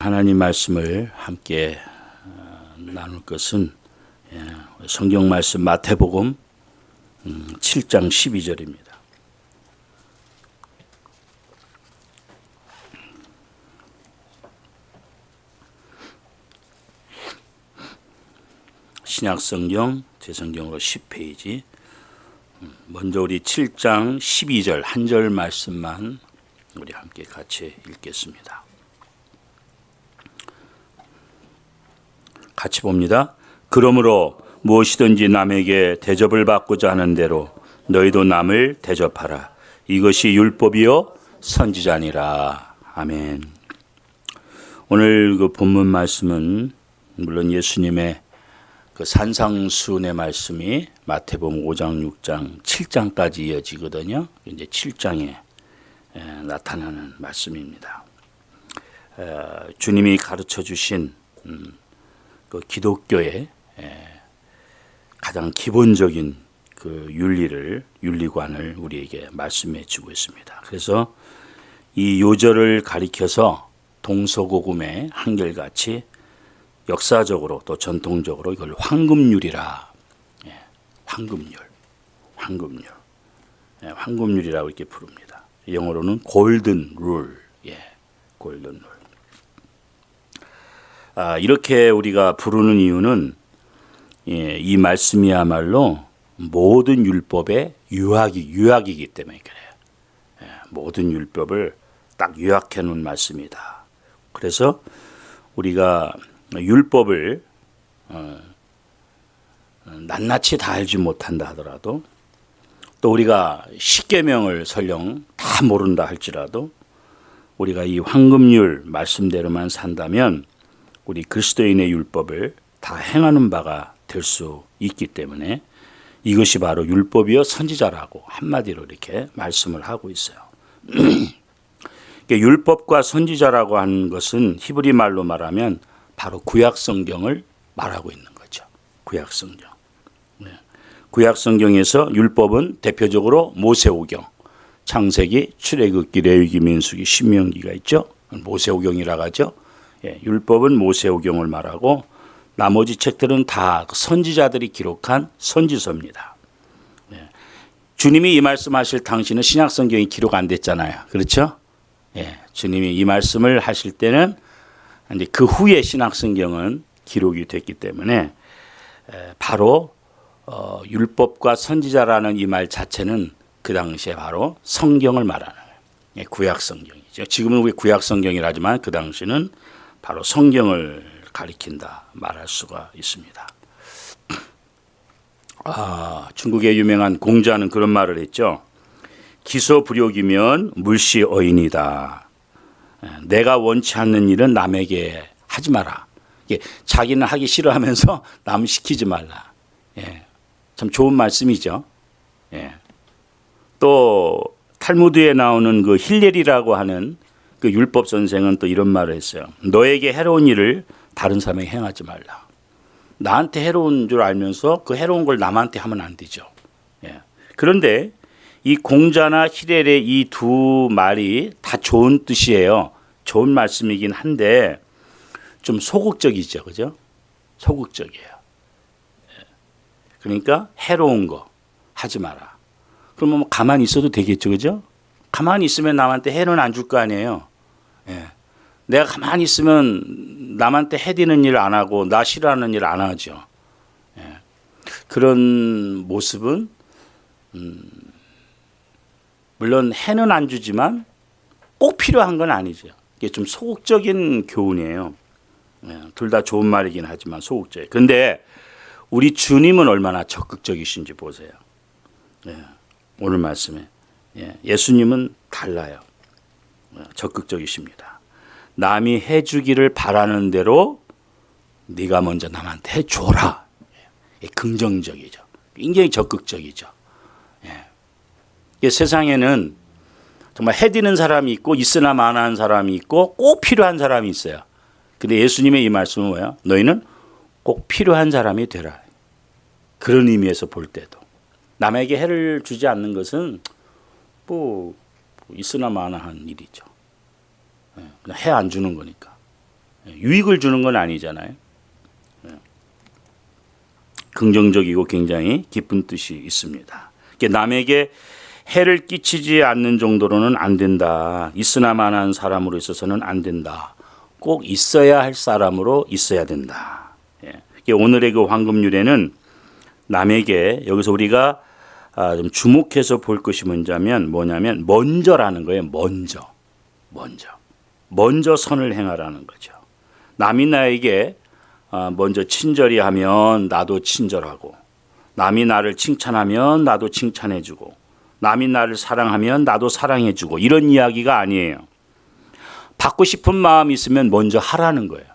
하나님 말씀을 함께 나눌 것은 성경 말씀 마태복음 7장 12절입니다. 신약성경 제성경으로 10페이지. 먼저 우리 7장 12절 한 절 말씀만 우리 함께 같이 읽겠습니다. 같이 봅니다. 그러므로 무엇이든지 남에게 대접을 받고자 하는 대로 너희도 남을 대접하라. 이것이 율법이요 선지자니라. 아멘. 오늘 그 본문 말씀은 물론 예수님의 그 산상수훈의 말씀이 마태복음 5장, 6장, 7장까지 이어지거든요. 이제 7장에 나타나는 말씀입니다. 주님이 가르쳐 주신 그 기독교의 가장 기본적인 그 윤리관을 우리에게 말씀해 주고 있습니다. 그래서 이 요절을 가리켜서 동서고금의 한결같이 역사적으로 또 전통적으로 이걸 황금률이라, 황금률이라고 이렇게 부릅니다. 영어로는 골든 룰, 골든 룰. 이렇게 우리가 부르는 이유는 이 말씀이야말로 모든 율법의 유학이기 때문에 그래요. 모든 율법을 딱 요약해 놓은 말씀이다. 그래서 우리가 율법을 낱낱이 다 알지 못한다 하더라도, 또 우리가 십계명을 설령 다 모른다 할지라도 우리가 이 황금률 말씀대로만 산다면 우리 그리스도인의 율법을 다 행하는 바가 될 수 있기 때문에 이것이 바로 율법이요 선지자라고 한마디로 이렇게 말씀을 하고 있어요. 율법과 선지자라고 하는 것은 히브리 말로 말하면 바로 구약성경을 말하고 있는 거죠. 구약성경. 구약성경에서 율법은 대표적으로 모세오경, 창세기, 출애굽기, 레위기, 민수기, 신명기가 있죠. 모세오경이라고 하죠. 율법은 모세오경을 말하고 나머지 책들은 다 선지자들이 기록한 선지서입니다. 주님이 이 말씀하실 당시는 신약성경이 기록 안 됐잖아요. 그렇죠? 주님이 이 말씀을 하실 때는 이제 그 후에 신약성경은 기록이 됐기 때문에 바로 율법과 선지자라는 이 말 자체는 그 당시에 바로 성경을 말하는 구약성경이죠. 지금은 우리 구약성경이라지만 그 당시는 바로 성경을 가리킨다 말할 수가 있습니다. 중국의 유명한 공자는 그런 말을 했죠. 기소불욕이면 물시어인이다. 내가 원치 않는 일은 남에게 하지 마라. 자기는 하기 싫어하면서 남 시키지 말라. 참 좋은 말씀이죠. 또 탈무드에 나오는 그 힐렐이라고 하는 그 율법 선생은 또 이런 말을 했어요. 너에게 해로운 일을 다른 사람에게 행하지 말라. 나한테 해로운 줄 알면서 그 해로운 걸 남한테 하면 안 되죠. 그런데 이 공자나 힐렐의 이 두 말이 다 좋은 뜻이에요. 좋은 말씀이긴 한데 좀 소극적이죠. 그죠? 소극적이에요. 그러니까 해로운 거 하지 마라. 그러면 뭐 가만히 있어도 되겠죠. 그죠? 가만히 있으면 남한테 해는 안 줄 거 아니에요. 내가 가만히 있으면 남한테 해되는 일 안 하고 나 싫어하는 일 안 하죠. 그런 모습은 물론 해는 안 주지만 꼭 필요한 건 아니죠. 이게 좀 소극적인 교훈이에요. 둘 다 좋은 말이긴 하지만 소극적이에요. 그런데 우리 주님은 얼마나 적극적이신지 보세요. 오늘 말씀에 예수님은 달라요. 적극적이십니다. 남이 해주기를 바라는 대로 네가 먼저 남한테 해줘라. 긍정적이죠. 굉장히 적극적이죠. 세상에는 정말 해디는 사람이 있고 있으나 마나한 사람이 있고 꼭 필요한 사람이 있어요. 근데 예수님의 이 말씀은 뭐예요? 너희는 꼭 필요한 사람이 되라. 그런 의미에서 볼 때도 남에게 해를 주지 않는 것은 뭐 있으나 마나한 일이죠. 그냥 해 안 주는 거니까. 유익을 주는 건 아니잖아요. 긍정적이고 굉장히 깊은 뜻이 있습니다. 남에게 해를 끼치지 않는 정도로는 안 된다. 있으나마나한 사람으로 있어서는 안 된다. 꼭 있어야 할 사람으로 있어야 된다. 오늘의 그 황금률에는 남에게 여기서 우리가 좀 주목해서 볼 것이 뭐냐면 먼저라는 거예요. 먼저 선을 행하라는 거죠. 남이 나에게 먼저 친절히 하면 나도 친절하고, 남이 나를 칭찬하면 나도 칭찬해주고, 남이 나를 사랑하면 나도 사랑해주고, 이런 이야기가 아니에요. 받고 싶은 마음이 있으면 먼저 하라는 거예요.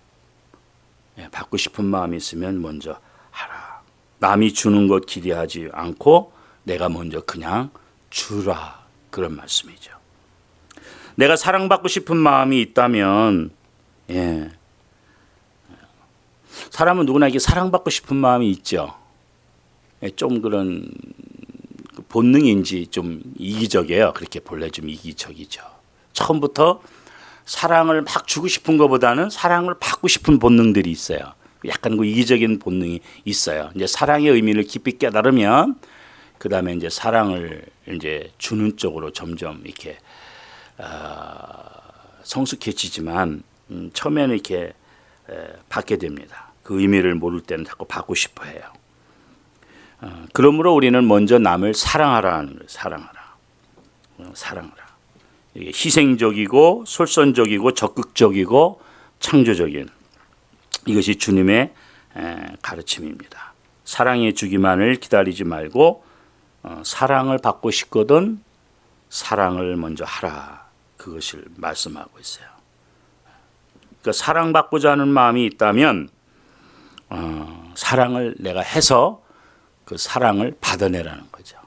받고 싶은 마음이 있으면 먼저 하라. 남이 주는 것 기대하지 않고 내가 먼저 그냥 주라, 그런 말씀이죠. 내가 사랑받고 싶은 마음이 있다면, 사람은 누구나 이게 사랑받고 싶은 마음이 있죠. 좀 그런 본능인지 좀 이기적이에요. 그렇게 본래 좀 이기적이죠. 처음부터 사랑을 막 주고 싶은 것보다는 사랑을 받고 싶은 본능들이 있어요. 약간 그 이기적인 본능이 있어요. 이제 사랑의 의미를 깊이 깨달으면 그 다음에 이제 사랑을 이제 주는 쪽으로 점점 이렇게 성숙해지지만 처음에는 이렇게 받게 됩니다. 그 의미를 모를 때는 자꾸 받고 싶어 해요. 그러므로 우리는 먼저 남을 사랑하라는 거예요. 사랑하라. 희생적이고 솔선적이고 적극적이고 창조적인, 이것이 주님의 가르침입니다. 사랑해 주기만을 기다리지 말고 사랑을 받고 싶거든 사랑을 먼저 하라, 그것을 말씀하고 있어요. 그러니까 사랑받고자 하는 마음이 있다면 사랑을 내가 해서 그 사랑을 받아내라는 거죠.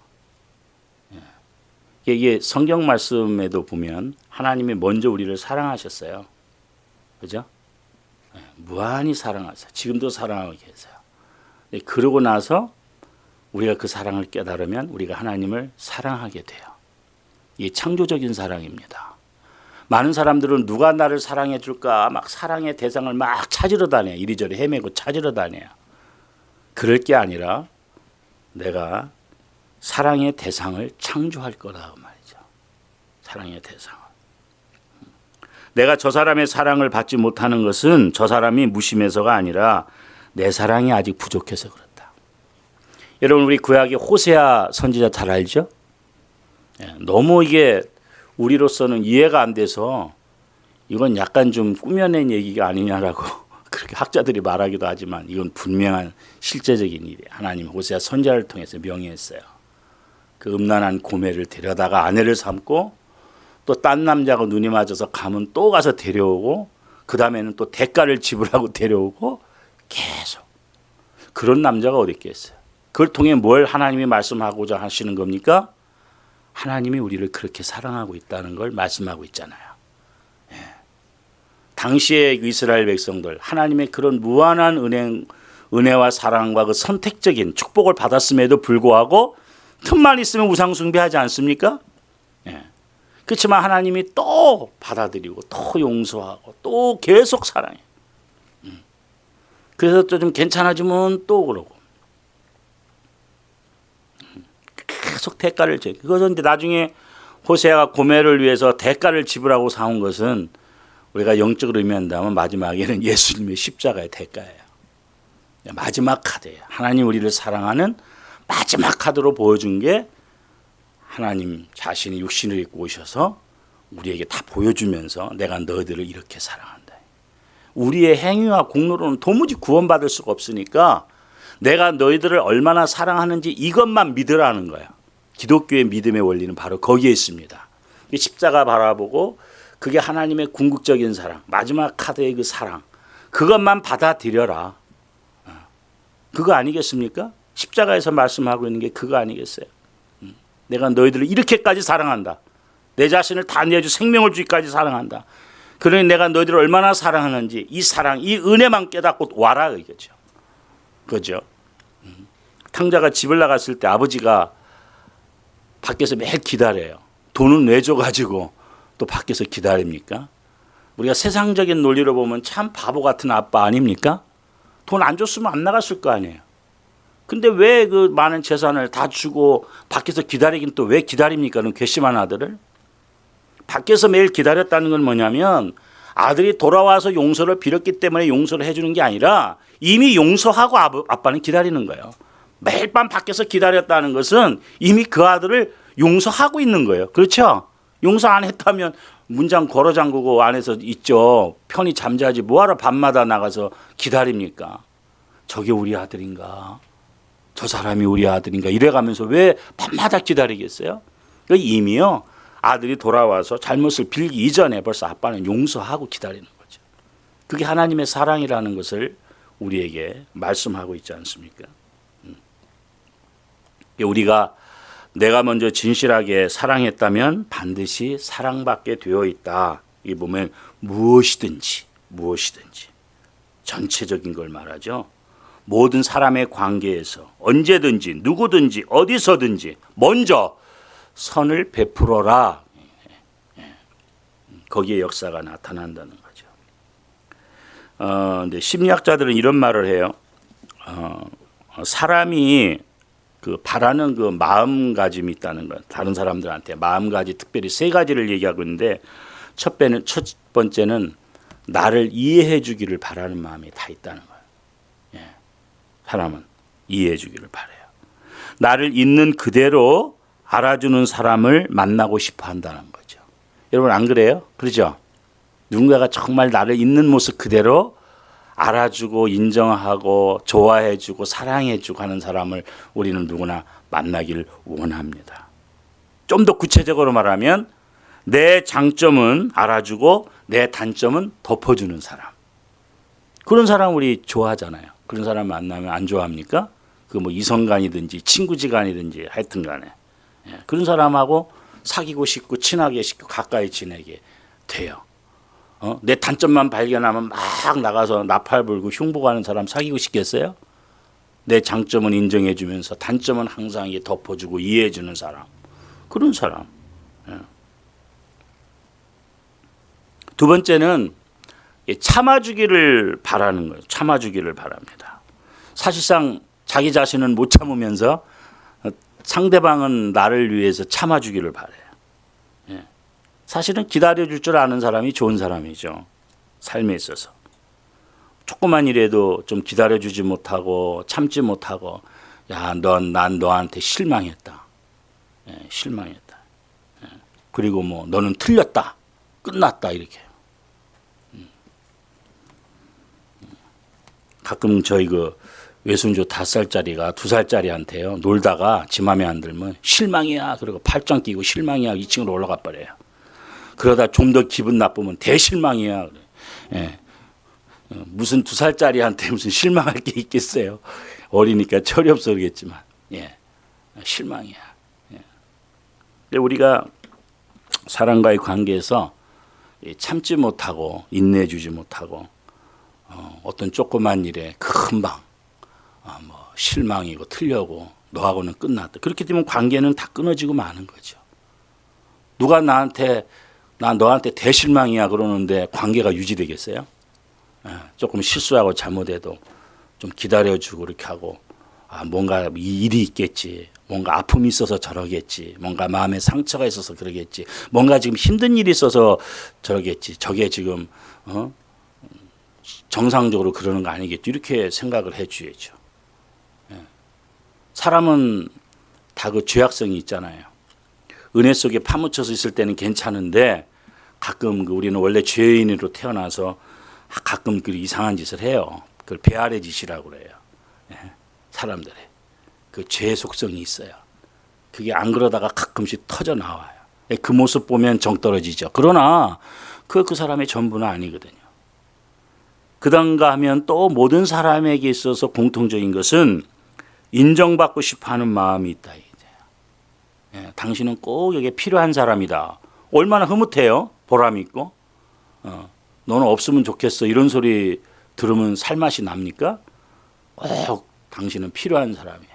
이게 성경 말씀에도 보면 하나님이 먼저 우리를 사랑하셨어요. 그죠? 무한히 사랑하세요. 지금도 사랑하고 계세요. 그러고 나서 우리가 그 사랑을 깨달으면 우리가 하나님을 사랑하게 돼요. 이게 창조적인 사랑입니다. 많은 사람들은 누가 나를 사랑해 줄까 막 사랑의 대상을 막 찾으러 다녀요. 이리저리 헤매고 찾으러 다녀요. 그럴 게 아니라 내가 사랑의 대상을 창조할 거라고 말이죠. 사랑의 대상을. 내가 저 사람의 사랑을 받지 못하는 것은 저 사람이 무심해서가 아니라 내 사랑이 아직 부족해서 그렇다. 여러분, 우리 구약의 호세아 선지자 잘 알죠? 너무 이게 우리로서는 이해가 안 돼서 이건 약간 좀 꾸며낸 얘기가 아니냐라고 그렇게 학자들이 말하기도 하지만 이건 분명한 실제적인 일이에요. 하나님 호세아 선지자를 통해서 명예했어요. 그 음란한 고매를 데려다가 아내를 삼고 또 딴 남자가 눈이 맞아서 가면 또 가서 데려오고 그 다음에는 또 대가를 지불하고 데려오고 계속. 그런 남자가 어디 있겠어요. 그걸 통해 뭘 하나님이 말씀하고자 하시는 겁니까? 하나님이 우리를 그렇게 사랑하고 있다는 걸 말씀하고 있잖아요. 당시의 이스라엘 백성들, 하나님의 그런 무한한 은혜와 사랑과 그 선택적인 축복을 받았음에도 불구하고 틈만 있으면 우상 숭배하지 않습니까? 그렇지만 하나님이 또 받아들이고 또 용서하고 또 계속 사랑해. 그래서 또 좀 괜찮아지면 또 그러고 계속 대가를 줘. 그것은 이제 나중에 호세아가 고멜을 위해서 대가를 지불하고 사온 것은 우리가 영적으로 의미한다면 마지막에는 예수님의 십자가의 대가예요. 마지막 카드예요. 하나님 우리를 사랑하는 마지막 카드로 보여준 게 하나님 자신이 육신을 입고 오셔서 우리에게 다 보여주면서 내가 너희들을 이렇게 사랑한다. 우리의 행위와 공로로는 도무지 구원받을 수가 없으니까 내가 너희들을 얼마나 사랑하는지 이것만 믿으라는 거야. 기독교의 믿음의 원리는 바로 거기에 있습니다. 십자가 바라보고 그게 하나님의 궁극적인 사랑, 마지막 카드의 그 사랑, 그것만 받아들여라. 그거 아니겠습니까? 십자가에서 말씀하고 있는 게 그거 아니겠어요? 내가 너희들을 이렇게까지 사랑한다. 내 자신을 다 내주 생명을 주기까지 사랑한다. 그러니 내가 너희들을 얼마나 사랑하는지 이 사랑, 이 은혜만 깨닫고 와라 이거죠. 그죠? 탕자가 집을 나갔을 때 아버지가 밖에서 매일 기다려요. 돈은 왜 줘가지고 또 밖에서 기다립니까? 우리가 세상적인 논리로 보면 참 바보 같은 아빠 아닙니까? 돈 안 줬으면 안 나갔을 거 아니에요. 근데 왜 그 많은 재산을 다 주고 밖에서 기다리긴 또 왜 기다립니까? 그런 괘씸한 아들을. 밖에서 매일 기다렸다는 건 뭐냐면 아들이 돌아와서 용서를 빌었기 때문에 용서를 해주는 게 아니라 이미 용서하고 아빠는 기다리는 거예요. 매일 밤 밖에서 기다렸다는 것은 이미 그 아들을 용서하고 있는 거예요. 그렇죠? 용서 안 했다면 문장 걸어 잠그고 안에서 있죠. 편히 잠자지 뭐하러 밤마다 나가서 기다립니까? 저게 우리 아들인가? 저 사람이 우리 아들인가? 이래가면서 왜 밤마다 기다리겠어요? 이미요. 아들이 돌아와서 잘못을 빌기 이전에 벌써 아빠는 용서하고 기다리는 거죠. 그게 하나님의 사랑이라는 것을 우리에게 말씀하고 있지 않습니까? 우리가 내가 먼저 진실하게 사랑했다면 반드시 사랑받게 되어 있다. 이 보면 무엇이든지 전체적인 걸 말하죠. 모든 사람의 관계에서 언제든지 누구든지 어디서든지 먼저 선을 베풀어라. 거기에 역사가 나타난다는 거죠. 근데 심리학자들은 이런 말을 해요. 사람이 그 바라는 그 마음가짐이 있다는 것. 다른 사람들한테 마음가짐 특별히 세 가지를 얘기하고 있는데 첫 번째는 나를 이해해 주기를 바라는 마음이 다 있다는 거예요. 예. 사람은 이해해 주기를 바라요. 나를 있는 그대로 알아주는 사람을 만나고 싶어 한다는 거죠. 여러분 안 그래요? 그렇죠? 누군가가 정말 나를 있는 모습 그대로 알아주고 인정하고 좋아해주고 사랑해주고 하는 사람을 우리는 누구나 만나길 원합니다. 좀 더 구체적으로 말하면 내 장점은 알아주고 내 단점은 덮어주는 사람. 그런 사람 우리 좋아하잖아요. 그런 사람 만나면 안 좋아합니까? 그 뭐 이성간이든지 친구지간이든지 하여튼 간에 그런 사람하고 사귀고 싶고 친하게 싶고 가까이 지내게 돼요. 내 단점만 발견하면 막 나가서 나팔 불고 흉보가는 사람 사귀고 싶겠어요? 내 장점은 인정해 주면서 단점은 항상 덮어주고 이해해 주는 사람. 그런 사람. 두 번째는 참아주기를 바라는 거예요. 참아주기를 바랍니다. 사실상 자기 자신은 못 참으면서 상대방은 나를 위해서 참아주기를 바라요. 사실은 기다려줄 줄 아는 사람이 좋은 사람이죠. 삶에 있어서. 조그만 일에도 좀 기다려주지 못하고 참지 못하고 난 너한테 실망했다. 실망했다. 그리고 뭐 너는 틀렸다. 끝났다 이렇게. 가끔 저희 그 외손주 5살짜리가 2살짜리한테요. 놀다가 지 맘에 안 들면 실망이야. 그리고 팔짱 끼고 실망이야. 2층으로 올라가 버려요. 그러다 좀 더 기분 나쁘면 대실망이야. 예. 무슨 2살짜리한테 무슨 실망할 게 있겠어요. 어리니까 철이 없어 그러겠지만. 예. 실망이야. 예. 근데 우리가 사람과의 관계에서 참지 못하고 인내해주지 못하고 어떤 조그만 일에 금방 뭐 실망이고 틀려고 너하고는 끝났다. 그렇게 되면 관계는 다 끊어지고 마는 거죠. 누가 나한테 나 너한테 대실망이야 그러는데 관계가 유지되겠어요? 조금 실수하고 잘못해도 좀 기다려주고 이렇게 하고 뭔가 일이 있겠지. 뭔가 아픔이 있어서 저러겠지. 뭔가 마음에 상처가 있어서 그러겠지. 뭔가 지금 힘든 일이 있어서 저러겠지. 저게 지금 정상적으로 그러는 거 아니겠지. 이렇게 생각을 해 줘야죠. 사람은 다 그 죄악성이 있잖아요. 은혜 속에 파묻혀서 있을 때는 괜찮은데 가끔 우리는 원래 죄인으로 태어나서 가끔 그 이상한 짓을 해요. 그걸 배아래 짓이라고 그래요. 사람들의 그 죄의 속성이 있어요. 그게 안 그러다가 가끔씩 터져 나와요. 그 모습 보면 정 떨어지죠. 그러나 그 사람의 전부는 아니거든요. 그런가 하면 또 모든 사람에게 있어서 공통적인 것은 인정받고 싶어하는 마음이 있다. 당신은 꼭 여기에 필요한 사람이다. 얼마나 흐뭇해요. 보람 있고. 너는 없으면 좋겠어. 이런 소리 들으면 살맛이 납니까? 꼭 당신은 필요한 사람이야.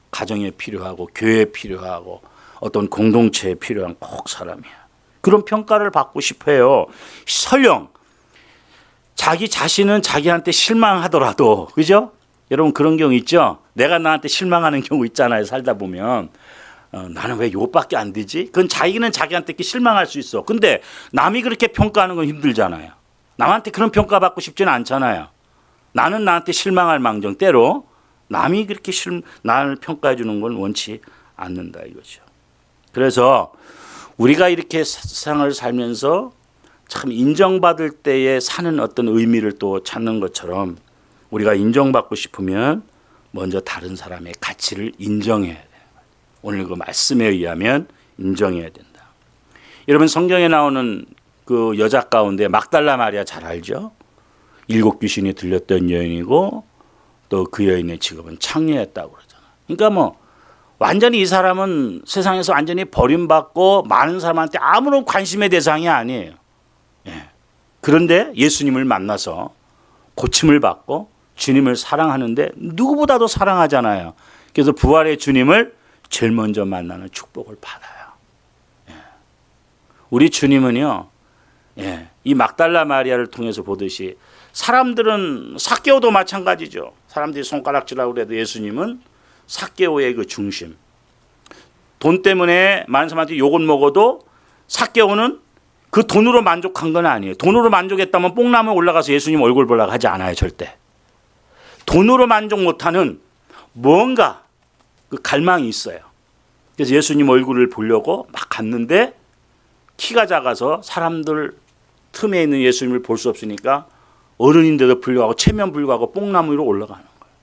가정에 필요하고 교회에 필요하고 어떤 공동체에 필요한 꼭 사람이야. 그런 평가를 받고 싶어요. 설령 자기 자신은 자기한테 실망하더라도, 그죠? 여러분 그런 경우 있죠? 내가 나한테 실망하는 경우 있잖아요. 살다 보면. 나는 왜 이것밖에 안 되지? 그건 자기는 자기한테 이렇게 실망할 수 있어. 근데 남이 그렇게 평가하는 건 힘들잖아요. 남한테 그런 평가받고 싶지는 않잖아요. 나는 나한테 실망할 망정, 때로 남이 그렇게 나를 평가해 주는 건 원치 않는다 이거죠. 그래서 우리가 이렇게 세상을 살면서 참 인정받을 때에 사는 어떤 의미를 또 찾는 것처럼 우리가 인정받고 싶으면 먼저 다른 사람의 가치를 인정해야 돼요. 오늘 그 말씀에 의하면 인정해야 된다. 여러분 성경에 나오는 그 여자 가운데 막달라 마리아 잘 알죠? 7 귀신이 들렸던 여인이고 또 그 여인의 직업은 창녀였다고 그러잖아요. 그러니까 뭐 완전히 이 사람은 세상에서 완전히 버림받고 많은 사람한테 아무런 관심의 대상이 아니에요. 예. 그런데 예수님을 만나서 고침을 받고 주님을 사랑하는데 누구보다도 사랑하잖아요. 그래서 부활의 주님을 제일 먼저 만나는 축복을 받아요. 예. 우리 주님은요, 예, 이 막달라 마리아를 통해서 보듯이 사람들은 삭개오도 마찬가지죠. 사람들이 손가락질하고 그래도 예수님은 삭개오의 그 중심. 돈 때문에 많은 사람한테 욕을 먹어도 삭개오는 그 돈으로 만족한 건 아니에요. 돈으로 만족했다면 뽕나무에 올라가서 예수님 얼굴 보려고 하지 않아요. 절대. 돈으로 만족 못하는 뭔가 그 갈망이 있어요. 그래서 예수님 얼굴을 보려고 막 갔는데 키가 작아서 사람들 틈에 있는 예수님을 볼 수 없으니까 어른인데도 불구하고 체면 불구하고 뽕나무 위로 올라가는 거예요.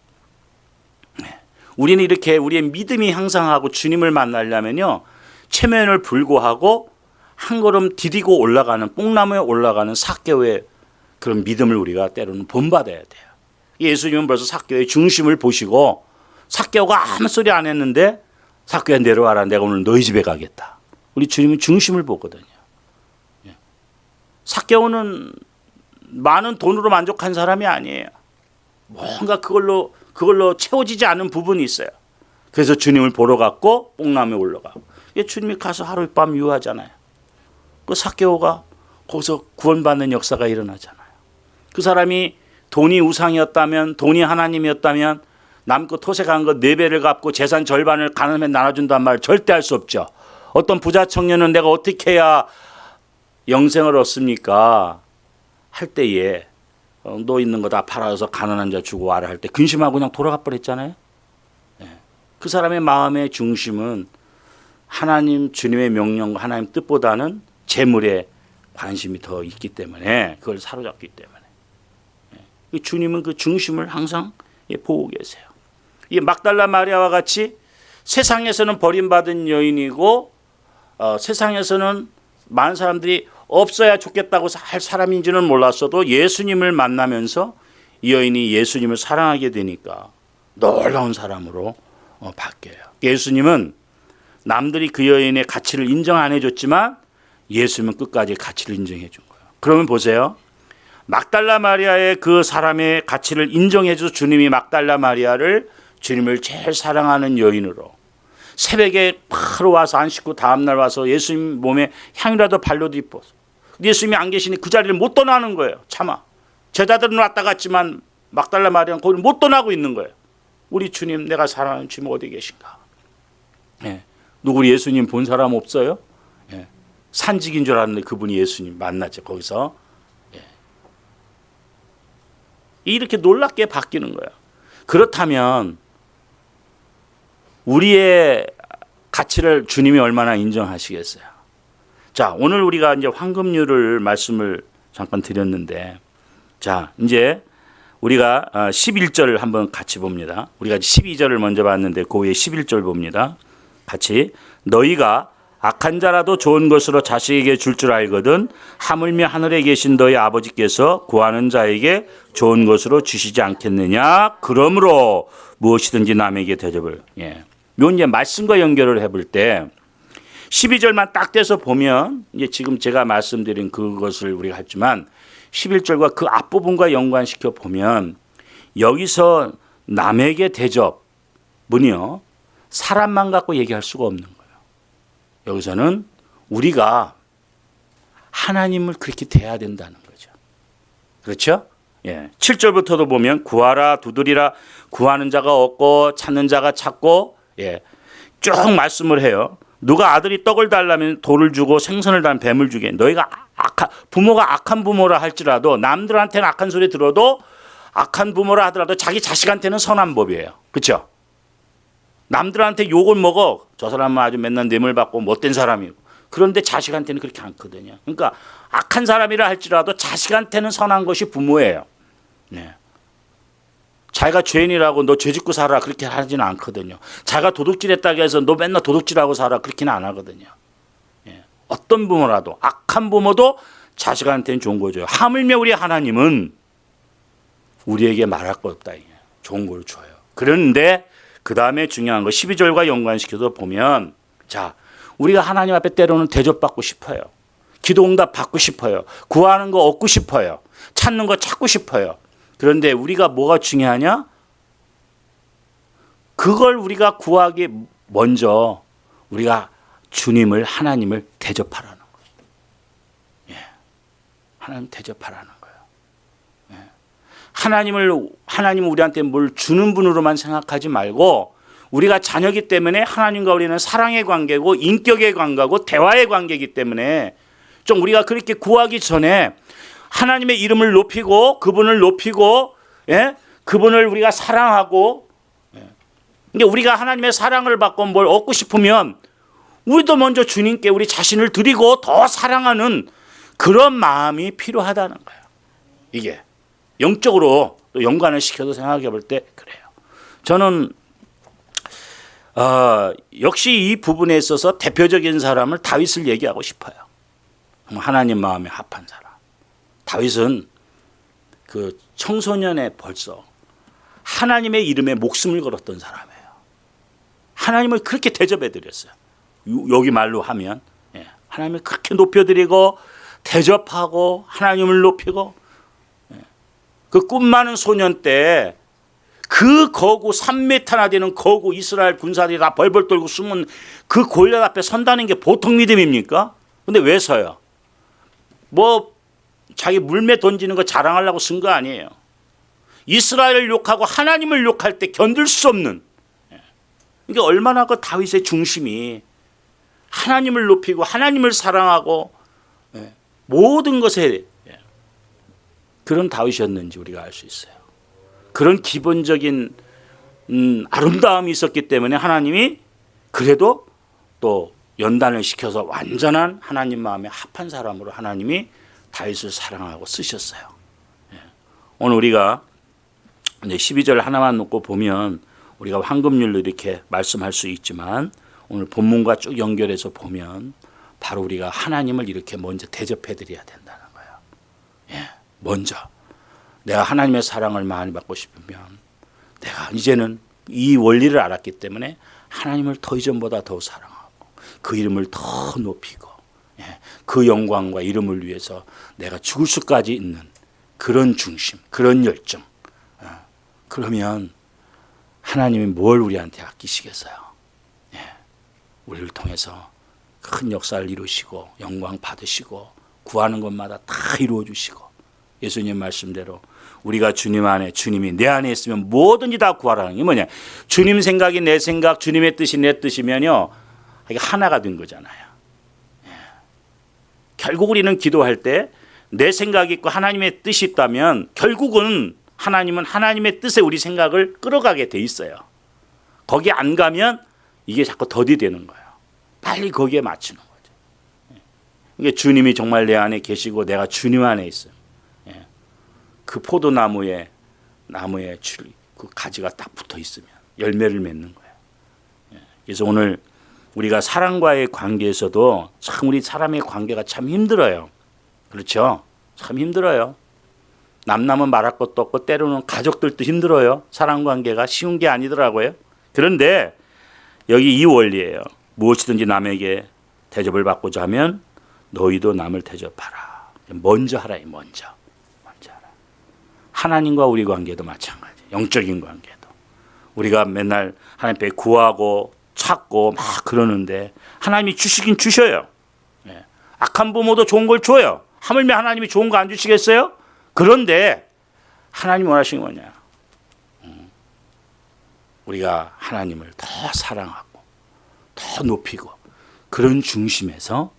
네. 우리는 이렇게 우리의 믿음이 향상하고 주님을 만나려면요, 체면을 불구하고 한 걸음 디디고 올라가는 뽕나무에 올라가는 삭개오의 그런 믿음을 우리가 때로는 본받아야 돼요. 예수님은 벌써 삭개오의 중심을 보시고 삭개오가 아무 소리 안 했는데 삭개오야 내려와라, 내가 오늘 너희 집에 가겠다. 우리 주님은 중심을 보거든요. 삭개오는 많은 돈으로 만족한 사람이 아니에요. 뭔가 그걸로 채워지지 않은 부분이 있어요. 그래서 주님을 보러 갔고 뽕나무에 올라가고. 주님이 가서 하루 밤 유하잖아요. 그 삭개오가 거기서 구원받는 역사가 일어나잖아요. 그 사람이 돈이 우상이었다면, 돈이 하나님이었다면 남고 토색한 거 4배를 갚고 재산 절반을 가난하면 나눠준단 말 절대 할 수 없죠. 어떤 부자 청년은 내가 어떻게 해야 영생을 얻습니까? 할 때에 너 있는 거 다 팔아서 가난한 자 주고 와라 할 때 근심하고 그냥 돌아가 버렸잖아요. 그 사람의 마음의 중심은 하나님 주님의 명령과 하나님 뜻보다는 재물에 관심이 더 있기 때문에, 그걸 사로잡기 때문에 주님은 그 중심을 항상 보고 계세요. 이 막달라 마리아와 같이 세상에서는 버림받은 여인이고 세상에서는 많은 사람들이 없어야 좋겠다고 할 사람인지는 몰랐어도 예수님을 만나면서 이 여인이 예수님을 사랑하게 되니까 놀라운 사람으로 바뀌어요. 예수님은 남들이 그 여인의 가치를 인정 안 해줬지만 예수님은 끝까지 가치를 인정해 준 거예요. 그러면 보세요. 막달라 마리아의 그 사람의 가치를 인정해 줘서 주님이 막달라 마리아를 주님을 제일 사랑하는 여인으로 새벽에 바로 와서 안 씻고 다음날 와서 예수님 몸에 향이라도 발로도 입어서 예수님이 안 계시니 그 자리를 못 떠나는 거예요. 차마. 제자들은 왔다 갔지만 막달라 마리아는 거기를 못 떠나고 있는 거예요. 우리 주님, 내가 사랑하는 주님 어디 계신가? 예. 누구 예수님 본 사람 없어요? 예. 산직인 줄 알았는데 그분이 예수님 만났죠. 거기서. 예. 이렇게 놀랍게 바뀌는 거예요. 그렇다면 우리의 가치를 주님이 얼마나 인정하시겠어요? 자, 오늘 우리가 이제 황금률을 말씀을 잠깐 드렸는데, 자, 이제 우리가 11절을 한번 같이 봅니다. 우리가 12절을 먼저 봤는데 그 위에 11절 봅니다. 같이. 너희가 악한 자라도 좋은 것으로 자식에게 줄 줄 알거든 하물며 하늘에 계신 너희 아버지께서 구하는 자에게 좋은 것으로 주시지 않겠느냐. 그러므로 무엇이든지 남에게 대접을. 예. 요 이제 말씀과 연결을 해볼 때 12절만 딱 떼서 보면 이제 지금 제가 말씀드린 그것을 우리가 했지만 11절과 그 앞부분과 연관시켜 보면 여기서 남에게 대접은요 사람만 갖고 얘기할 수가 없는 거예요. 여기서는 우리가 하나님을 그렇게 대해야 된다는 거죠. 그렇죠? 예. 7절부터도 보면 구하라 두드리라 구하는 자가 얻고 찾는 자가 찾고 예. 쭉 말씀을 해요. 누가 아들이 떡을 달라면 돌을 주고 생선을 단 뱀을 주게. 너희가 부모가 악한 부모라 할지라도 남들한테는 악한 소리 들어도 악한 부모라 하더라도 자기 자식한테는 선한 법이에요. 그렇죠? 남들한테 욕을 먹어. 저 사람은 아주 맨날 뇌물 받고 못된 사람이고. 그런데 자식한테는 그렇게 않거든요. 그러니까 악한 사람이라 할지라도 자식한테는 선한 것이 부모예요. 네. 자기가 죄인이라고 너 죄짓고 살아 그렇게 하지는 않거든요. 자기가 도둑질했다고 해서 너 맨날 도둑질하고 살아 그렇게는 안 하거든요. 예. 어떤 부모라도 악한 부모도 자식한테는 좋은 거 줘요. 하물며 우리 하나님은 우리에게 말할 것 없다. 좋은 걸 줘요. 그런데 그 다음에 중요한 거 12절과 연관시켜서 보면 자 우리가 하나님 앞에 때로는 대접받고 싶어요. 기도 응답 받고 싶어요. 구하는 거 얻고 싶어요. 찾는 거 찾고 싶어요. 그런데 우리가 뭐가 중요하냐? 그걸 우리가 구하기 먼저 우리가 주님을 하나님을 대접하라는 거예요. 예. 하나님 대접하라는 거예요. 예. 하나님은 우리한테 뭘 주는 분으로만 생각하지 말고 우리가 자녀이기 때문에 하나님과 우리는 사랑의 관계고 인격의 관계고 대화의 관계이기 때문에 좀 우리가 그렇게 구하기 전에 하나님의 이름을 높이고 그분을 높이고 예? 그분을 우리가 사랑하고 예. 근데 우리가 하나님의 사랑을 받고 뭘 얻고 싶으면 우리도 먼저 주님께 우리 자신을 드리고 더 사랑하는 그런 마음이 필요하다는 거예요. 이게 영적으로 또 연관을 시켜서 생각해 볼 때 그래요. 저는 역시 이 부분에 있어서 대표적인 사람을 다윗을 얘기하고 싶어요. 하나님 마음에 합한 사람. 다윗은 그 청소년에 벌써 하나님의 이름에 목숨을 걸었던 사람이에요. 하나님을 그렇게 대접해 드렸어요. 여기 말로 하면 하나님을 그렇게 높여드리고 대접하고 하나님을 높이고 그 꿈 많은 소년 때 그 거구 3m나 되는 거구 이스라엘 군사들이 다 벌벌 떨고 숨은 그 골리앗 앞에 선다는 게 보통 믿음입니까? 근데 왜 서요? 뭐 자기 물매 던지는 거 자랑하려고 쓴 거 아니에요. 이스라엘을 욕하고 하나님을 욕할 때 견딜 수 없는. 그러니까 얼마나 그 다윗의 중심이 하나님을 높이고 하나님을 사랑하고 모든 것에 그런 다윗이었는지 우리가 알 수 있어요. 그런 기본적인 아름다움이 있었기 때문에 하나님이 그래도 또 연단을 시켜서 완전한 하나님 마음에 합한 사람으로 하나님이 다윗을 사랑하고 쓰셨어요. 오늘 우리가 이제 12절 하나만 놓고 보면 우리가 황금률로 이렇게 말씀할 수 있지만 오늘 본문과 쭉 연결해서 보면 바로 우리가 하나님을 이렇게 먼저 대접해 드려야 된다는 거예요. 예, 먼저 내가 하나님의 사랑을 많이 받고 싶으면 내가 이제는 이 원리를 알았기 때문에 하나님을 더 이전보다 더 사랑하고 그 이름을 더 높이고 그 영광과 이름을 위해서 내가 죽을 수까지 있는 그런 중심, 그런 열정. 그러면 하나님이 뭘 우리한테 아끼시겠어요? 우리를 통해서 큰 역사를 이루시고 영광 받으시고 구하는 것마다 다 이루어 주시고 예수님 말씀대로 우리가 주님 안에 주님이 내 안에 있으면 뭐든지 다 구하라는 게 뭐냐? 주님 생각이 내 생각, 주님의 뜻이 내 뜻이면요 이게 하나가 된 거잖아요. 결국 우리는 기도할 때 내 생각이 있고 하나님의 뜻이 있다면 결국은 하나님은 하나님의 뜻에 우리 생각을 끌어가게 돼 있어요. 거기 안 가면 이게 자꾸 더디 되는 거예요. 빨리 거기에 맞추는 거죠. 이게 주님이 정말 내 안에 계시고 내가 주님 안에 있어요. 그 포도나무에 그 가지가 딱 붙어 있으면 열매를 맺는 거예요. 그래서 오늘 우리가 사람과의 관계에서도 참 우리 사람의 관계가 참 힘들어요. 그렇죠? 참 힘들어요. 남남은 말할 것도 없고 때로는 가족들도 힘들어요. 사람 관계가 쉬운 게 아니더라고요. 그런데 여기 이 원리예요. 무엇이든지 남에게 대접을 받고자 하면 너희도 남을 대접하라. 먼저 하라. 먼저 하라. 하나님과 우리 관계도 마찬가지. 영적인 관계도. 우리가 맨날 하나님 앞에 구하고 찾고 막 그러는데 하나님이 주시긴 주셔요. 악한 부모도 좋은 걸 줘요. 하물며 하나님이 좋은 거 안 주시겠어요? 그런데 하나님 원하시는 게 뭐냐? 우리가 하나님을 더 사랑하고 더 높이고 그런 중심에서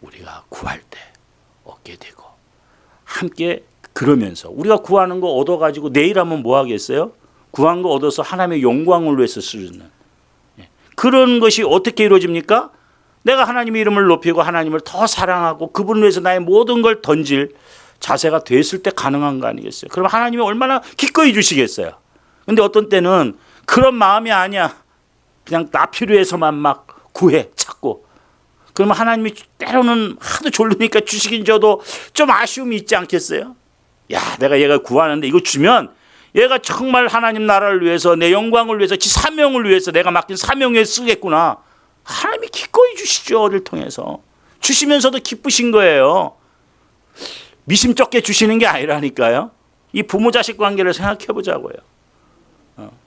우리가 구할 때 얻게 되고 함께 그러면서 우리가 구하는 거 얻어가지고 내일 하면 뭐 하겠어요? 구한 거 얻어서 하나님의 영광을 위해서 쓰는 그런 것이 어떻게 이루어집니까? 내가 하나님의 이름을 높이고 하나님을 더 사랑하고 그분을 위해서 나의 모든 걸 던질 자세가 됐을 때 가능한 거 아니겠어요? 그럼 하나님이 얼마나 기꺼이 주시겠어요? 근데 어떤 때는 그런 마음이 아니야. 그냥 나 필요해서만 막 구해 찾고 그러면 하나님이 때로는 하도 졸리니까 주시긴 줘도 좀 아쉬움이 있지 않겠어요? 야, 내가 얘가 구하는데 이거 주면 얘가 정말 하나님 나라를 위해서 내 영광을 위해서 지 사명을 위해서 내가 맡긴 사명에 쓰겠구나. 하나님이 기꺼이 주시죠. 어를 통해서. 주시면서도 기쁘신 거예요. 미심쩍게 주시는 게 아니라니까요. 이 부모 자식 관계를 생각해 보자고요.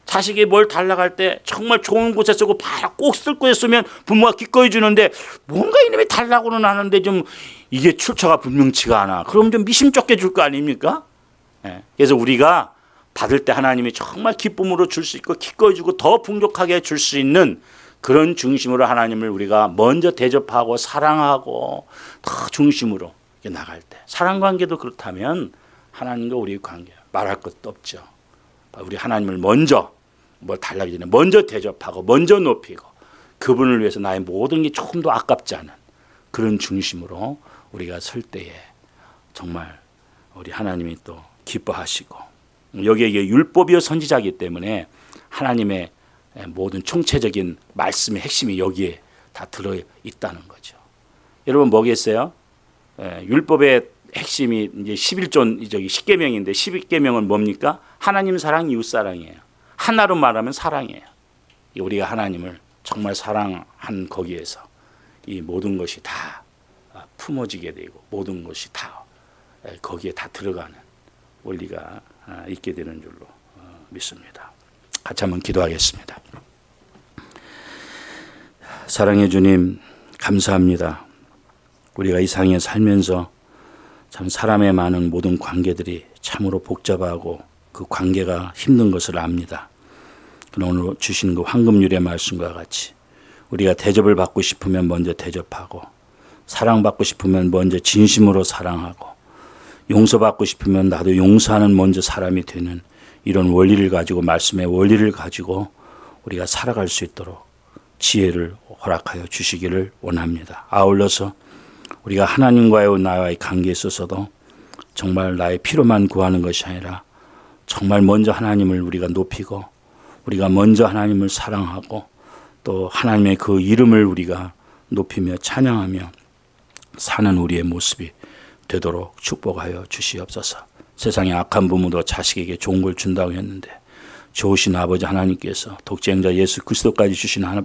자식이 뭘 달라고 할 때 정말 좋은 곳에 쓰고 꼭 쓸 곳에 쓰면 부모가 기꺼이 주는데 뭔가 이놈이 달라고는 하는데 좀 이게 출처가 분명치가 않아. 그럼 좀 미심쩍게 줄 거 아닙니까? 그래서 우리가 받을 때 하나님이 정말 기쁨으로 줄 수 있고 기꺼이 주고 더 풍족하게 줄 수 있는 그런 중심으로 하나님을 우리가 먼저 대접하고 사랑하고 더 중심으로 나갈 때 사랑관계도 그렇다면 하나님과 우리의 관계 말할 것도 없죠. 우리 하나님을 먼저 뭘 달라기 전에 먼저 대접하고 먼저 높이고 그분을 위해서 나의 모든 게 조금 더 아깝지 않은 그런 중심으로 우리가 설 때에 정말 우리 하나님이 또 기뻐하시고 여기에 율법이요 선지자이기 때문에 하나님의 모든 총체적인 말씀의 핵심이 여기에 다 들어있다는 거죠. 여러분 뭐겠어요? 율법의 핵심이 이제 11조 10계명인데 11계명은 뭡니까? 하나님 사랑, 이웃 사랑이에요. 하나로 말하면 사랑이에요. 우리가 하나님을 정말 사랑한 거기에서 이 모든 것이 다 품어지게 되고 모든 것이 다 거기에 다 들어가는 원리가 있게 되는 줄로 믿습니다. 같이 한번 기도하겠습니다. 사랑해 주님 감사합니다. 우리가 이 상에 살면서 참 사람의 많은 모든 관계들이 참으로 복잡하고 그 관계가 힘든 것을 압니다. 오늘 주신 그 황금률의 말씀과 같이 우리가 대접을 받고 싶으면 먼저 대접하고 사랑받고 싶으면 먼저 진심으로 사랑하고 용서받고 싶으면 나도 용서하는 먼저 사람이 되는 이런 원리를 가지고 말씀의 원리를 가지고 우리가 살아갈 수 있도록 지혜를 허락하여 주시기를 원합니다. 아울러서 우리가 하나님과의 나와의 관계에 있어서도 정말 나의 필요만 구하는 것이 아니라 정말 먼저 하나님을 우리가 높이고 우리가 먼저 하나님을 사랑하고 또 하나님의 그 이름을 우리가 높이며 찬양하며 사는 우리의 모습이 되도록 축복하여 주시옵소서. 세상에 악한 부모도 자식에게 좋은 걸 준다고 했는데 좋으신 아버지 하나님께서 독생자 예수 그리스도까지 주신 하나님